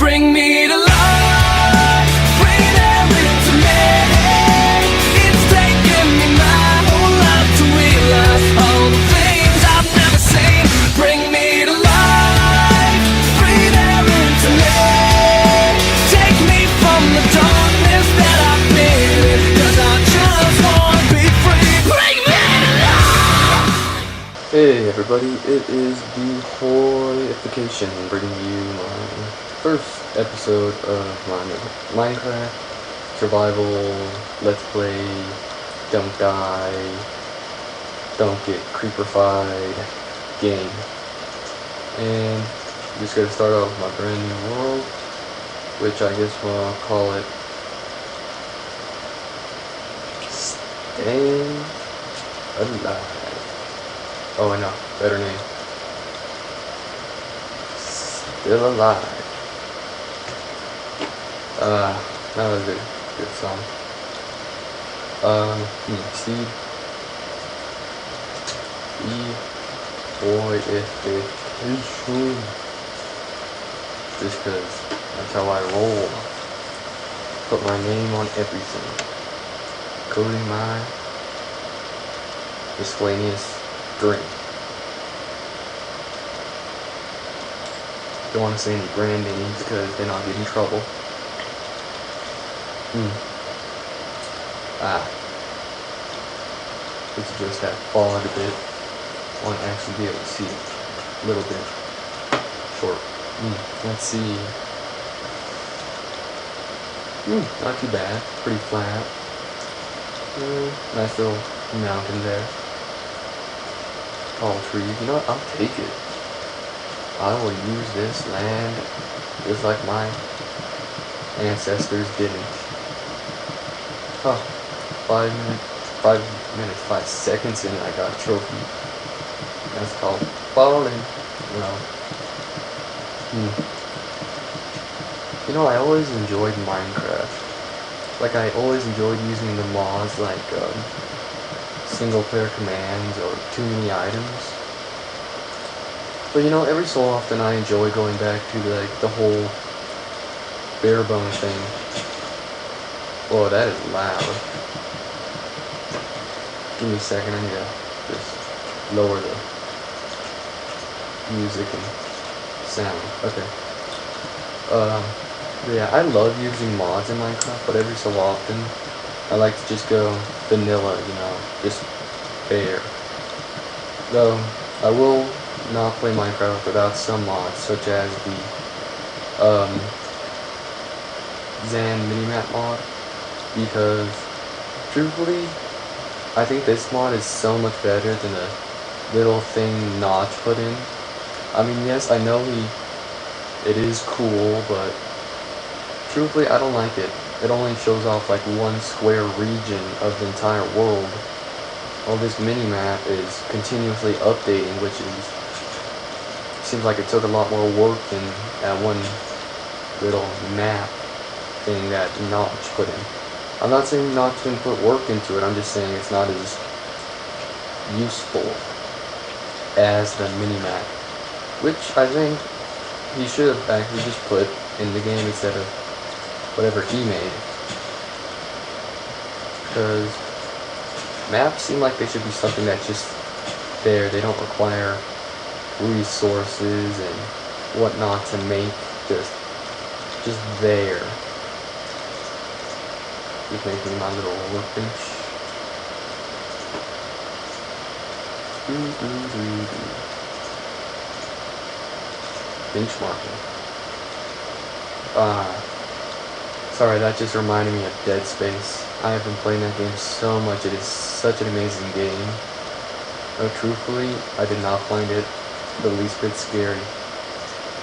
bring me to life, breathe air into me. It's taken me my whole life to realize all the things I've never seen. Bring me to life, breathe air into me. Take me from the darkness that I've been in, 'cause I just wanna be free. Bring me to life. Hey everybody, it is the Hoycraft bringing you my first episode of my Minecraft survival let's play, don't die, don't get creeperfied game. And I'm just gonna start off with my brand new world, which I guess we'll call it Staying Alive. Oh, I know, better name. Still Alive. That was a good song. Seed. Hoycraft. Just cause that's how I roll. Put my name on everything. Including my miscellaneous drink. Don't want to say any brand names because then I'll get in trouble. Let's just that fog a bit. I want to actually be able to see a little bit short. Let's see. Not too bad. Pretty flat. Nice little mountain there. Tall trees. You know what? I'll take it. I will use this land just like my ancestors didn't. Huh. 5 seconds in, I got a trophy. That's called falling. Well. You know, I always enjoyed Minecraft. Like, I always enjoyed using the mods like, single player commands or too many items. But you know, every so often I enjoy going back to like the whole bare bone thing. Whoa, that is loud. Give me a second, I need to just lower the music and sound. Okay. But yeah, I love using mods in Minecraft, but every so often I like to just go vanilla, you know, just bare. Though I will not play Minecraft without some mods, such as the Zan minimap mod, because truthfully, I think this mod is so much better than the little thing Notch put in. I mean, yes, I know it is cool, but truthfully, I don't like it. It only shows off like one square region of the entire world. All this minimap is continuously updating, which seems like it took a lot more work than that one little map thing that Notch put in. I'm not saying Notch didn't put work into it, I'm just saying it's not as useful as the minimap, which I think he should have actually just put in the game instead of whatever he made. Because maps seem like they should be something that's just there. They don't require resources and whatnot to make. Just there. Just making my little workbench. Benchmarking. Sorry, that just reminded me of Dead Space. I have been playing that game so much. It is such an amazing game. Though truthfully, I did not find it the least bit scary.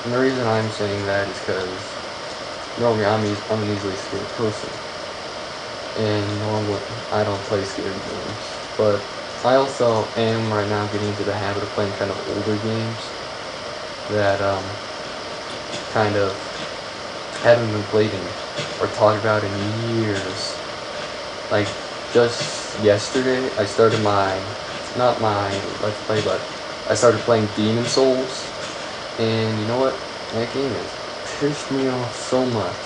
And the reason I'm saying that is because normally I'm an easily scared person. And normally I don't play scary games. But I also am right now getting into the habit of playing kind of older games that kind of haven't been played in or talked about in years. Like just yesterday I started not my let's play, but I started playing Demon Souls, and you know what? That game is pissed me off so much.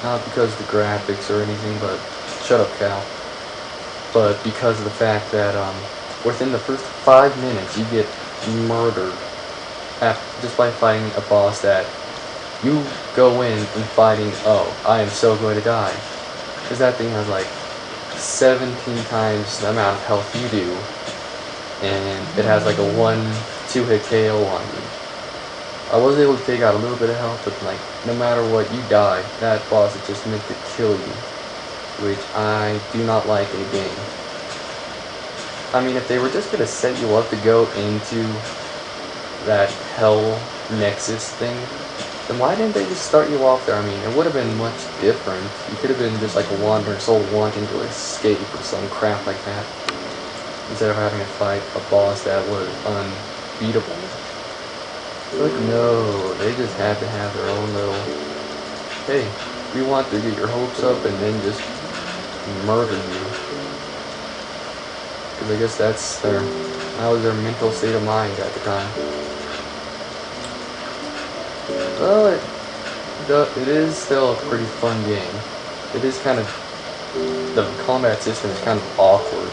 Not because of the graphics or anything, but shut up, Cal. But because of the fact that within the first 5 minutes you get murdered just by fighting a boss that you go in and fighting. Oh, I am so going to die, because that thing has like 17 times the amount of health you do, and it has like a 1-2 hit KO on you. I was able to take out a little bit of health, but like no matter what, you die. That boss is just meant to kill you, which I do not like in a game. I mean, if they were just gonna set you up to go into that Hell Nexus thing, then why didn't they just start you off there? I mean, it would have been much different. You could have been just like a wandering soul wanting to escape or some crap like that, instead of having to fight a boss that was unbeatable. But no, they just had to have their own little, hey, we want to get your hopes up and then just murder you. Because I guess that was their mental state of mind at the time. Well, it is still a pretty fun game. It is kind of, the combat system is kind of awkward,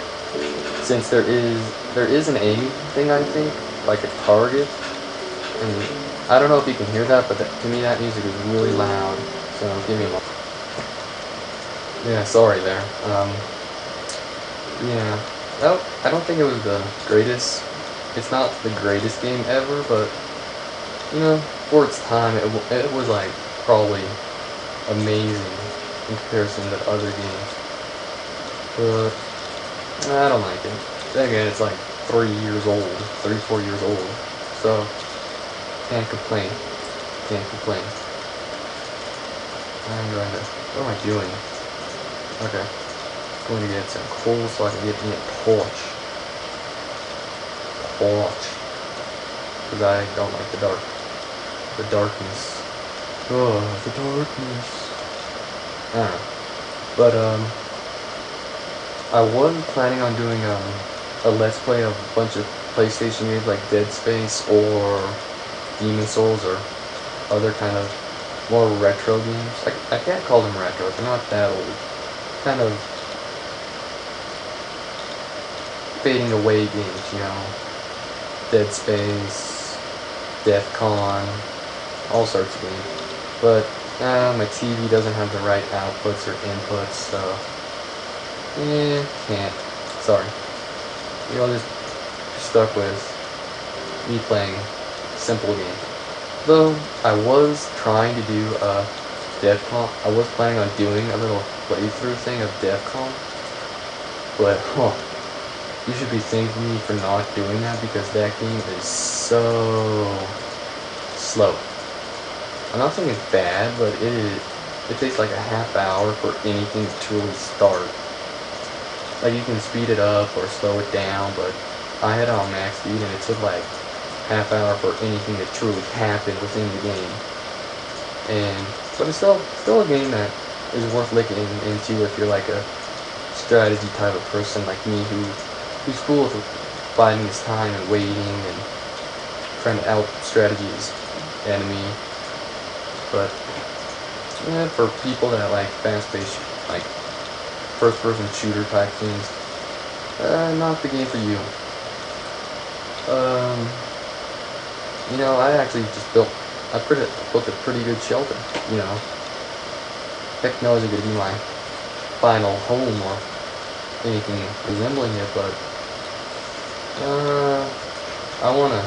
since there is an aim thing, I think, like a target. And I don't know if you can hear that, but to me that music is really loud, so give me a moment. Yeah, sorry there. Yeah, I don't think it was the greatest, it's not the greatest game ever, but, you know, for its time, it was like, probably amazing in comparison to other games. But, I don't like it. Then again, it's like 3 years old, 3-4 years old, so can't complain. Can't complain. What am I doing? Okay. Going to get some coal so I can get me a torch. Because I don't like the dark. The darkness. Oh, the darkness. I don't know. But, I was planning on doing, a Let's Play of a bunch of PlayStation games like Dead Space or Demon Souls or other kind of more retro games. I can't call them retro, they're not that old. Kind of fading away games, you know. Dead Space, Defcon, all sorts of games. But my TV doesn't have the right outputs or inputs, so can't. Sorry. You'll just be stuck with me playing simple games. Though I was trying to do a Defcon, I was planning on doing a little playthrough thing of Defcon, but you should be thanking me for not doing that, because that game is so slow. I'm not saying it's bad, but it takes like a half hour for anything to truly start. Like, you can speed it up or slow it down, but I had it on max speed and it took like half hour for anything to truly happen within the game. But it's still a game that is worth looking into if you're like a strategy type of person like me who's cool with biding his time and waiting and trying to out strategy his enemy. But yeah, for people that like fast-paced, like first-person shooter type things, not the game for you. You know, I actually just built a pretty good shelter, you know. Heck knows it could be my final home or anything resembling it, but I want to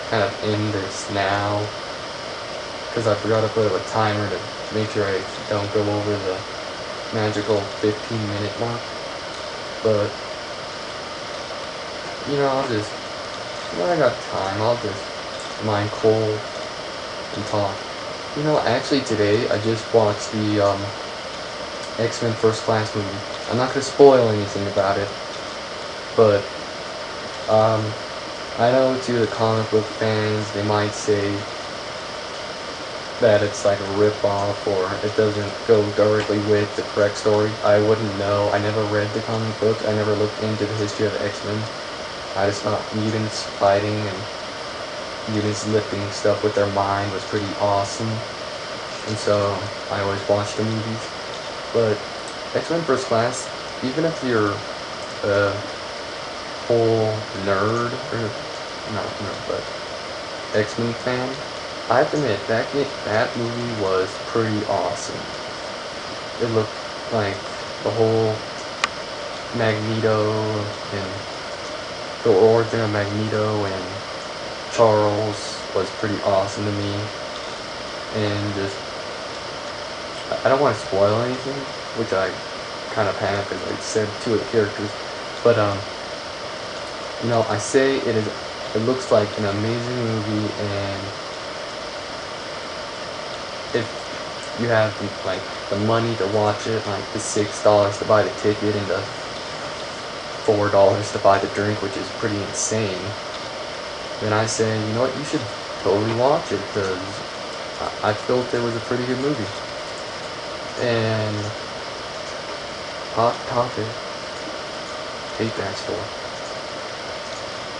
kind of end this now, because I forgot to put up a timer to make sure I don't go over the magical 15-minute mark. But, you know, when I got time, I'll just mine coal and talk. You know, actually today I just watched the X-Men First Class movie. I'm not going to spoil anything about it, but I know to the comic book fans, they might say that it's like a rip-off or it doesn't go directly with the correct story. I wouldn't know. I never read the comic book. I never looked into the history of the X-Men. I just thought mutants fighting and units lifting stuff with their mind was pretty awesome, and so I always watched the movies. But X-Men First Class, even if you're a whole nerd, or not nerd, but X-Men fan, I have to admit that movie was pretty awesome. It looked like the whole Magneto and the origin of Magneto and Charles was pretty awesome to me. And just, I don't want to spoil anything, which I kind of have because I said two of the characters, but I say it looks like an amazing movie, and if you have the money to watch it, like the $6 to buy the ticket and the $4 to buy the drink, which is pretty insane, then I say, you know what, you should totally watch it, because I felt it was a pretty good movie. And hot topic, hate that store.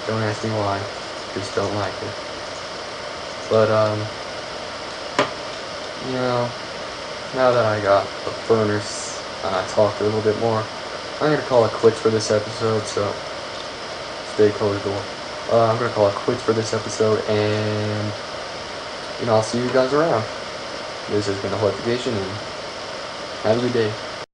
Don't ask me why, just don't like it. But now that I got the furnace and I talked a little bit more, I'm gonna call it quits for this episode, so stay close the door. I'm gonna call it quits for this episode, and I'll see you guys around. This has been a Hoycraft, and have a good day.